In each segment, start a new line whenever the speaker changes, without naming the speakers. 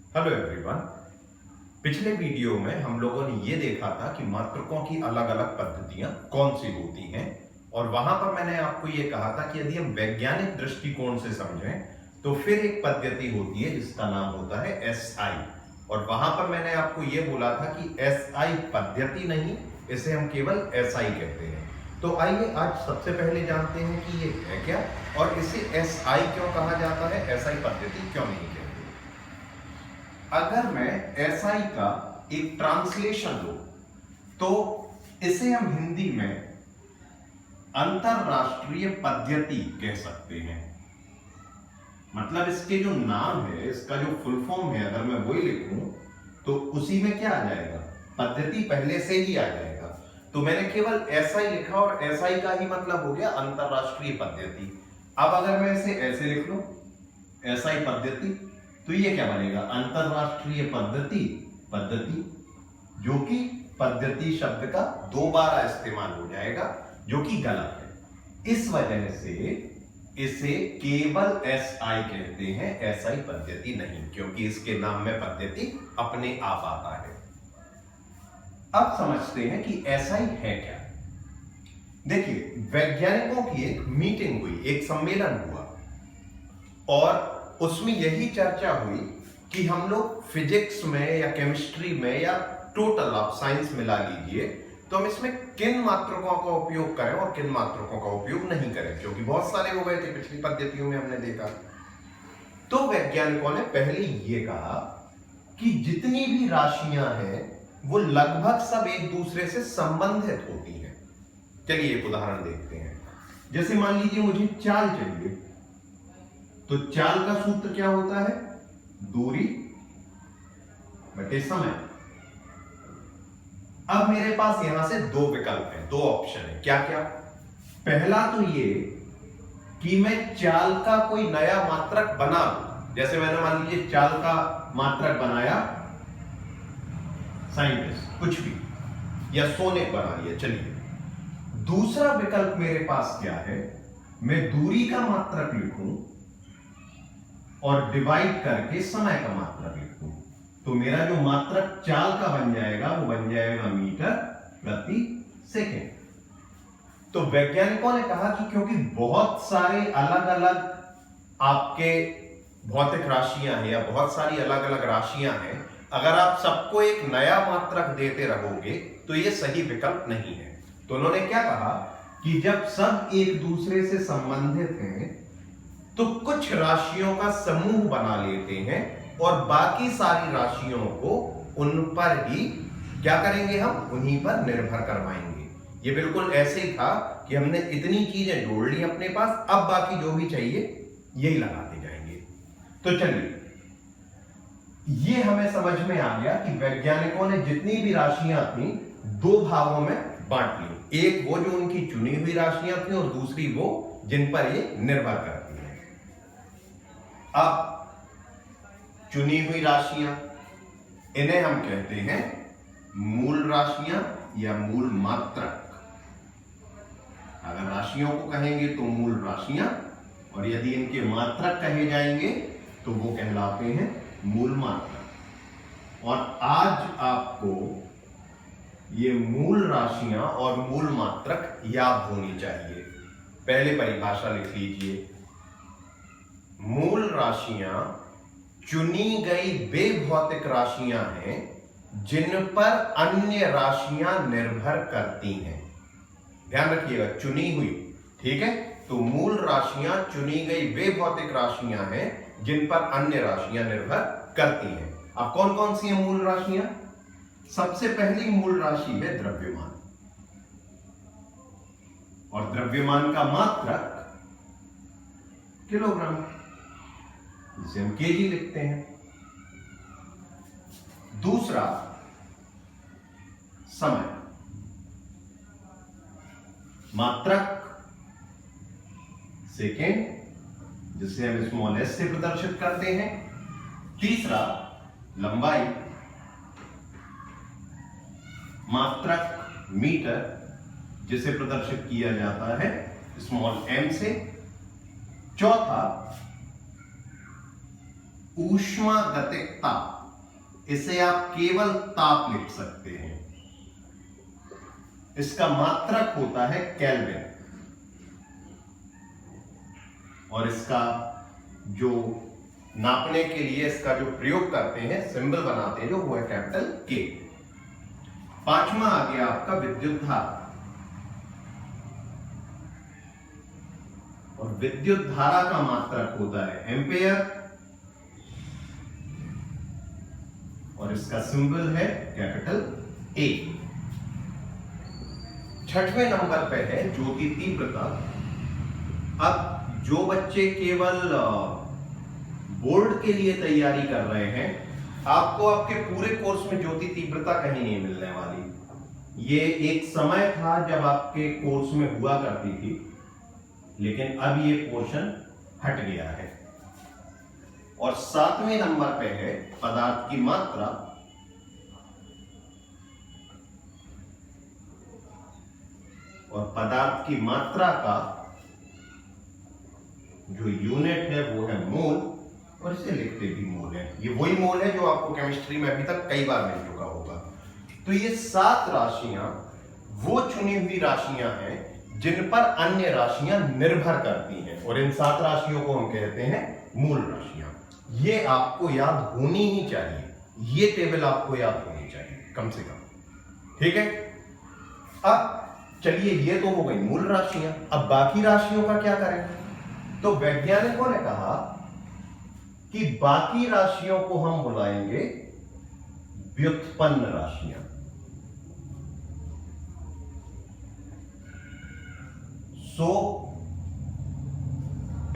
Hello everyone. पिछले video में हम लोगों ने ये देखा था कि मात्रकों की अलग अलग पद्धतियां कौन सी होती हैं और वहां पर मैंने आपको ये कहा था कि यदि हम वैज्ञानिक दृष्टिकोण से समझें तो फिर एक पद्धति होती है जिसका नाम होता है एसआई। और वहां पर मैंने आपको ये बोला था कि एसआई पद्धति नहीं, इसे हम केवल एसआई कहते हैं। तो आइए आज सबसे पहले जानते हैं कि ये है क्या और इसे एसआई क्यों कहा जाता है, एसआई पद्धति क्यों नहीं कहते। अगर मैं एसआई का एक ट्रांसलेशन लूं तो इसे हम हिंदी में अंतरराष्ट्रीय पद्धति कह सकते हैं। मतलब इसके जो नाम है, इसका जो फुल फॉर्म है, अगर मैं वही लिखूं तो उसी में क्या आ जाएगा, पद्धति पहले से ही आ जाएगा। तो मैंने केवल एसआई लिखा और एसआई का ही मतलब हो गया अंतरराष्ट्रीय पद्धति। अब अगर मैं इसे ऐसे लिख लूं एसआई पद्धति तो ये क्या बनेगा, अंतरराष्ट्रीय पद्धति, जो कि पद्धति शब्द का दोबारा इस्तेमाल हो जाएगा, जो कि गलत है। इस वजह से इसे केवल एसआई कहते हैं, एसआई पद्धति नहीं, क्योंकि इसके नाम में पद्धति अपने आप आता है। अब समझते हैं कि एसआई है क्या। देखिए, वैज्ञानिकों की एक मीटिंग हुई, एक सम्मेलन हुआ और उसमें यही चर्चा हुई कि हम लोग फिजिक्स में या केमिस्ट्री में या टोटल आप साइंस मिला लीजिए तो हम इसमें किन मात्रकों का उपयोग करें और किन मात्रकों का उपयोग नहीं करें, क्योंकि बहुत सारे हो गए थे पिछली पद्धतियों में हमने देखा। तो वैज्ञानिकों ने पहले ये कहा कि जितनी भी राशियां हैं वो लगभग सब एक दूसरे से संबंधित होती हैं। चलिए एक उदाहरण देखते हैं। जैसे मान लीजिए मुझे चाल चाहिए, तो चाल का सूत्र क्या होता है, दूरी बटे समय। अब मेरे पास यहां से दो विकल्प हैं, दो ऑप्शन है। क्या क्या? पहला तो ये कि मैं चाल का कोई नया मात्रक बना लूं। जैसे मैंने मान लीजिए चाल का मात्रक बनाया साइंटिस्ट, कुछ भी, या सोने बना लिया। चलिए, दूसरा विकल्प मेरे पास क्या है, मैं दूरी का मात्रक लिखूं और डिवाइड करके समय का मात्रक लिख दूं। तो मेरा जो मात्रक चाल का बन जाएगा वो बन जाएगा मीटर प्रति सेकेंड। तो वैज्ञानिकों ने कहा कि क्योंकि बहुत सारे अलग अलग आपके भौतिक राशियां हैं या बहुत सारी अलग अलग राशियां हैं, अगर आप सबको एक नया मात्रक देते रहोगे तो ये सही विकल्प नहीं है। तो उन्होंने क्या कहा कि जब सब एक दूसरे से संबंधित हैं तो कुछ राशियों का समूह बना लेते हैं और बाकी सारी राशियों को उन पर ही क्या करेंगे, हम उन्हीं पर निर्भर करवाएंगे। ये बिल्कुल ऐसे ही था कि हमने इतनी चीजें जोड़ ली अपने पास, अब बाकी जो भी चाहिए यही लगाते जाएंगे। तो चलिए, ये हमें समझ में आ गया कि वैज्ञानिकों ने जितनी भी राशियां थी दो भागों में बांट ली। एक वो जो उनकी चुनी हुई राशियां थी और दूसरी वो जिन पर ये निर्भर करती। अब चुनी हुई राशियां, इन्हें हम कहते हैं मूल राशियां या मूल मात्रक। अगर राशियों को कहेंगे तो मूल राशियां, और यदि इनके मात्रक कहे जाएंगे तो वो कहलाते हैं मूल मात्रक। और आज आपको ये मूल राशियां और मूल मात्रक याद होनी चाहिए। पहले परिभाषा लिख लीजिए। मूल राशियां चुनी गई वे भौतिक राशियां हैं जिन पर अन्य राशियां निर्भर करती हैं। ध्यान रखिएगा, चुनी हुई, ठीक है। तो मूल राशियां चुनी गई वे भौतिक राशियां हैं जिन पर अन्य राशियां निर्भर करती हैं। अब कौन कौन सी हैं मूल राशियां? सबसे पहली मूल राशि है द्रव्यमान, और द्रव्यमान का मात्रक किलोग्राम, जिसे हम केजी लिखते हैं। दूसरा समय, मात्रक सेकेंड, जिसे हम स्मॉल एस से प्रदर्शित करते हैं। तीसरा लंबाई, मात्रक मीटर, जिसे प्रदर्शित किया जाता है स्मॉल एम से। चौथा ऊष्मागतिकता, इसे आप केवल ताप लिख सकते हैं। इसका मात्रक होता है केल्विन, और इसका जो नापने के लिए इसका जो प्रयोग करते हैं, सिंबल बनाते हैं, जो वो है कैपिटल के। पांचवा आ गया आपका विद्युत धारा, और विद्युत धारा का मात्रक होता है एम्पेयर, और इसका सिंबल है कैपिटल ए। छठवें नंबर पे है ज्योति तीव्रता। अब जो बच्चे केवल बोर्ड के लिए तैयारी कर रहे हैं, आपको आपके पूरे कोर्स में ज्योति तीव्रता कहीं नहीं मिलने वाली। ये एक समय था जब आपके कोर्स में हुआ करती थी, लेकिन अब ये पोर्शन हट गया है। और सातवें नंबर पे है पदार्थ की मात्रा। और पदार्थ की मात्रा का जो यूनिट है वो है मोल, और इसे लिखते भी मोल है। ये वही मोल है जो आपको केमिस्ट्री में अभी तक कई बार मिल चुका होगा। तो ये 7 राशियां वो चुनी हुई राशियां हैं जिन पर अन्य राशियां निर्भर करती हैं, और इन 7 राशियों को हम कहते हैं मूल राशियां। ये आपको याद होनी ही चाहिए, ये टेबल आपको याद होनी चाहिए कम से कम, ठीक है। अब चलिए, ये तो हो गई मूल राशियां। अब बाकी राशियों का क्या करें? तो वैज्ञानिकों ने कहा कि बाकी राशियों को हम बुलाएंगे व्युत्पन्न राशियां।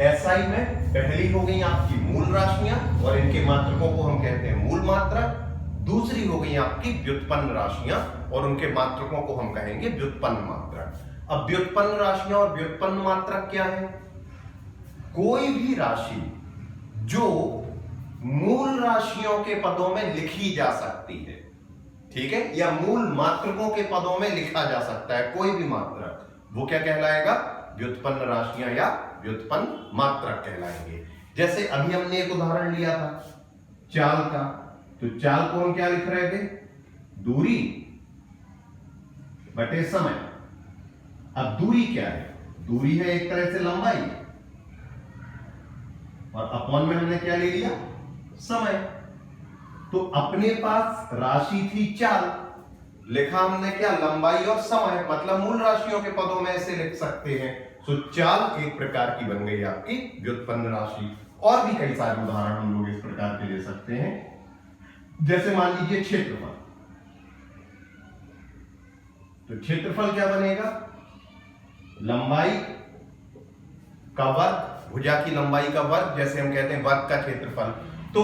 एसआई में पहली हो गई आपकी मूल राशियां, और इनके मात्रकों को हम कहते हैं मूल मात्रक। दूसरी हो गई आपकी व्युत्पन्न राशियां, और उनके मात्रकों को हम कहेंगे व्युत्पन्न मात्रक। अब व्युत्पन्न राशियां और व्युत्पन्न मात्रक क्या है? कोई भी राशि जो मूल राशियों के पदों में लिखी जा सकती है, ठीक है, या मूल मात्रकों के पदों में लिखा जा सकता है, कोई भी मात्रक, वो क्या कहलाएगा? व्युत्पन्न राशियां या व्युत्पन्न मात्रक कहलाएंगे। जैसे अभी हमने एक उदाहरण लिया था चाल का, तो चाल को हम क्या लिख रहे थे? दूरी बटे समय। अब दूरी क्या है? दूरी है एक तरह से लंबाई, और अपॉन में हमने क्या ले लिया? समय। तो अपने पास राशि थी चाल, लिखा हमने क्या? लंबाई और समय, मतलब मूल राशियों के पदों में ऐसे लिख सकते हैं। तो चाल एक प्रकार की बन गई आपकी व्युत्पन्न राशि। और भी कई सारे उदाहरण हम लोग इस प्रकार के ले सकते हैं। जैसे मान लीजिए क्षेत्रफल, तो क्षेत्रफल क्या बनेगा? लंबाई का वर्ग, भुजा की लंबाई का वर्ग, जैसे हम कहते हैं वर्ग का क्षेत्रफल। तो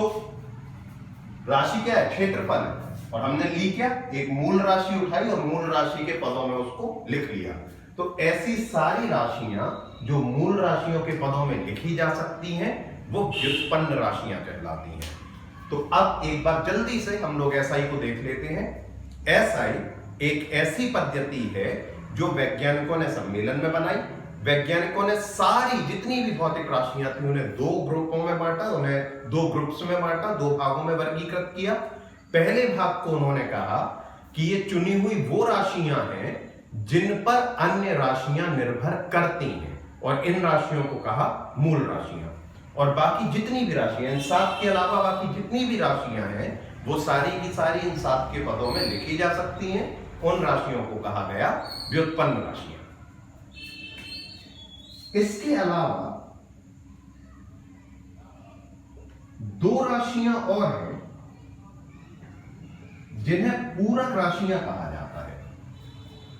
राशि क्या है? क्षेत्रफल है। और हमने ली क्या? एक मूल राशि उठाई और मूल राशि के पदों में उसको लिख लिया। तो ऐसी सारी राशियां जो मूल राशियों के पदों में लिखी जा सकती हैं, वो व्युत्पन्न राशियां कहलाती हैं। तो अब एक बार जल्दी से हम लोग एसआई को देख लेते हैं। एसआई एक ऐसी पद्धति है जो वैज्ञानिकों ने सम्मेलन में बनाई। वैज्ञानिकों ने सारी जितनी भी भौतिक राशियां थी उन्हें 2 ग्रुपों में बांटा, उन्हें 2 ग्रुप्स में बांटा, 2 भागों में वर्गीकृत किया। पहले भाग को उन्होंने कहा कि ये चुनी हुई वो राशियां हैं जिन पर अन्य राशियां निर्भर करती हैं, और इन राशियों को कहा मूल राशियां। और बाकी जितनी भी राशियां, इन 7 के अलावा बाकी जितनी भी राशियां हैं, वो सारी की सारी इन 7 के पदों में लिखी जा सकती हैं। उन राशियों को कहा गया व्युत्पन्न राशियां। इसके अलावा 2 राशियां और हैं जिन्हें पूरक राशियां कहा जाता है।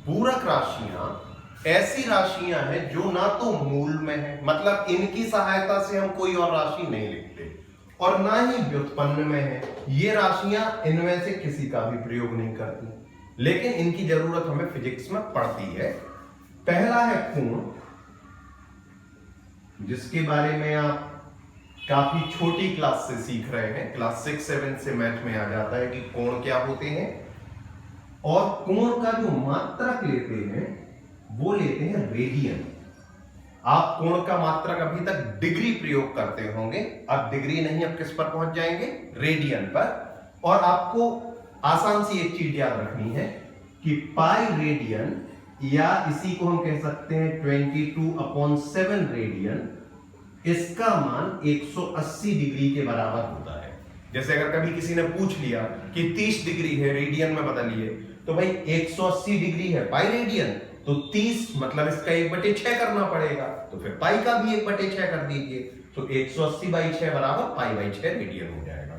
पूरक राशियां ऐसी राशियां हैं जो ना तो मूल में है, मतलब इनकी सहायता से हम कोई और राशि नहीं लिखते, और ना ही व्युत्पन्न में है। ये राशियां इनमें से किसी का भी प्रयोग नहीं करती, लेकिन इनकी जरूरत हमें फिजिक्स में पड़ती है। पहला है कोण, जिसके बारे में आप काफी छोटी क्लास से सीख रहे हैं। क्लास 6-7 से मैथ में आ जाता है कि कोण क्या होते हैं। और कोण का जो मात्रक लेते हैं वो लेते हैं रेडियन। आप कोण का मात्रक अभी तक डिग्री प्रयोग करते होंगे, अब डिग्री नहीं, अब किस पर पहुंच जाएंगे, रेडियन पर। और आपको आसान सी एक चीज याद रखनी है कि पाई रेडियन, या इसी को हम कह सकते हैं 22/7 रेडियन, इसका मान 180 डिग्री के बराबर होता है। जैसे अगर कभी किसी ने पूछ लिया कि 30 डिग्री है, रेडियन में बदलिए, तो भाई 180 डिग्री है पाई रेडियन, तो 30 मतलब इसका 1/6 करना पड़ेगा, तो फिर पाई का भी 1/6 कर दीजिए, तो 180/6 बराबर पाई/6 रेडियन हो जाएगा।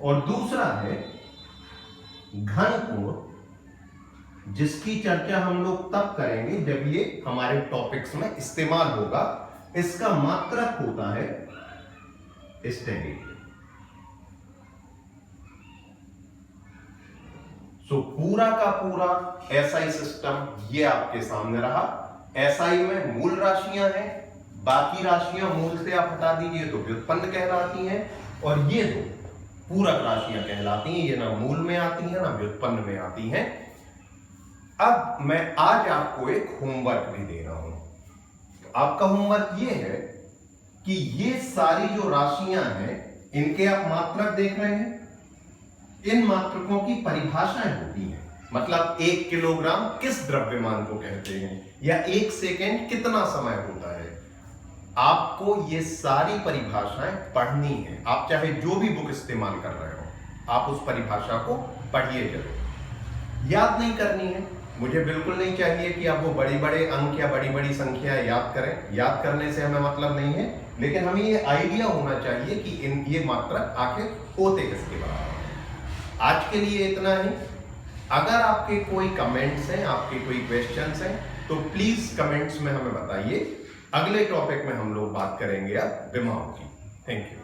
और दूसरा है घन कोण, जिसकी चर्चा हम लोग तब करेंगे जब ये हमारे टॉपिक्स में इस्तेमाल होगा। इसका मात्रक होता है स्टेडी। सो पूरा का पूरा एसआई सिस्टम ये आपके सामने रहा। एसआई में मूल राशियां हैं, बाकी राशियां मूल से आप हटा दीजिए तो व्युत्पन्न कहलाती हैं, और ये दो पूरक राशियां कहलाती हैं, ये ना मूल में आती हैं ना व्युत्पन्न में आती हैं। अब मैं आज आपको एक होमवर्क भी दे रहा हूं। आपका होमवर्क ये है कि ये सारी जो राशियां हैं इनके आप मात्रक देख रहे हैं, इन मात्रकों की परिभाषाएं होती हैं। मतलब 1 किलोग्राम किस द्रव्यमान को कहते हैं, या 1 सेकेंड कितना समय होता है। आपको ये सारी परिभाषाएं पढ़नी है। आप चाहे जो भी बुक इस्तेमाल कर रहे हो, आप उस परिभाषा को पढ़िए जरूर। याद नहीं करनी है, मुझे बिल्कुल नहीं चाहिए कि आप वो बड़ी बड़े अंक या बड़ी बड़ी संख्या याद करें। याद करने से हमें मतलब नहीं है, लेकिन हमें ये आइडिया होना चाहिए कि ये मात्रक आखिर होते किसके बराबर हैं। आज के लिए इतना ही। अगर आपके कोई कमेंट्स हैं, आपके कोई क्वेश्चंस हैं, तो प्लीज कमेंट्स में हमें बताइए। अगले टॉपिक में हम लोग बात करेंगे अब विमाओं की। Thank you.